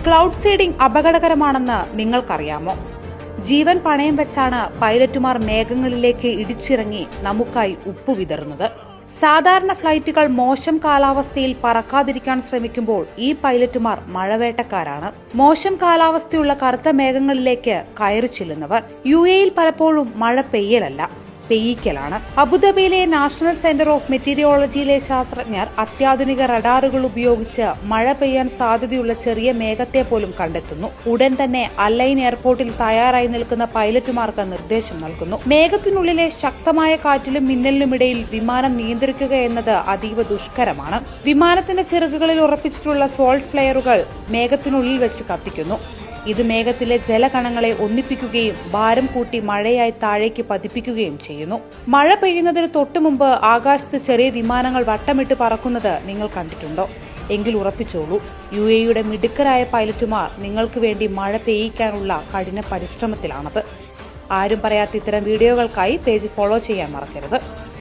Cloud seeding അപകടകരമാണെന്ന് നിങ്ങൾക്കറിയാമോ? ജീവൻ പണയം വെച്ചാണ് പൈലറ്റുമാർ മേഘങ്ങളിലേക്ക് ഇടിച്ചിറങ്ങി നമുക്കായി ഉപ്പ് വിതറുന്നത്. സാധാരണ ഫ്ലൈറ്റുകൾ മോശം കാലാവസ്ഥയിൽ പറക്കാതിരിക്കാൻ ശ്രമിക്കുമ്പോൾ ഈ പൈലറ്റുമാർ മഴവേട്ടക്കാരാണ്. മോശം കാലാവസ്ഥയുള്ള കറുത്ത മേഘങ്ങളിലേക്ക് കയറി ചെല്ലുന്നവർ. UAE പലപ്പോഴും മഴ പെയ്യലല്ല, പെയ്യിക്കലാണ്. അബുദാബിയിലെ നാഷണൽ സെന്റർ ഓഫ് മെറ്റീരിയോളജിയിലെ ശാസ്ത്രജ്ഞർ അത്യാധുനിക റഡാറുകൾ ഉപയോഗിച്ച് മഴ പെയ്യാൻ സാധ്യതയുള്ള ചെറിയ മേഘത്തെ പോലും കണ്ടെത്തുന്നു. ഉടൻ തന്നെ അലൈൻ എയർപോർട്ടിൽ തയ്യാറായി നിൽക്കുന്ന പൈലറ്റുമാർക്ക് നിർദ്ദേശം നൽകുന്നു. മേഘത്തിനുള്ളിലെ ശക്തമായ കാറ്റിലും മിന്നലിനുമിടയിൽ വിമാനം നിയന്ത്രിക്കുക എന്നത് അതീവ ദുഷ്കരമാണ്. വിമാനത്തിന്റെ ചിറകുകളിൽ ഉറപ്പിച്ചിട്ടുള്ള സോൾട്ട് ഫ്ലെയറുകൾ മേഘത്തിനുള്ളിൽ വെച്ച് കത്തിക്കുന്നു. ഇത് മേഘത്തിലെ ജലകണങ്ങളെ ഒന്നിപ്പിക്കുകയും ഭാരം കൂട്ടി മഴയായി താഴേക്ക് പതിപ്പിക്കുകയും ചെയ്യുന്നു. മഴ പെയ്യുന്നതിന് തൊട്ടു മുമ്പ് ആകാശത്ത് ചെറിയ വിമാനങ്ങൾ വട്ടമിട്ട് പറക്കുന്നത് നിങ്ങൾ കണ്ടിട്ടുണ്ടോ? എങ്കിൽ ഉറപ്പിച്ചോളൂ, UAEയുടെ മിടുക്കരായ പൈലറ്റുമാർ നിങ്ങൾക്ക് വേണ്ടി മഴ പെയ്യിക്കാനുള്ള കഠിന പരിശ്രമത്തിലാണത്. ആരും പറയാത്ത ഇത്തരം വീഡിയോകൾക്കായി പേജ് ഫോളോ ചെയ്യാൻ മറക്കരുത്.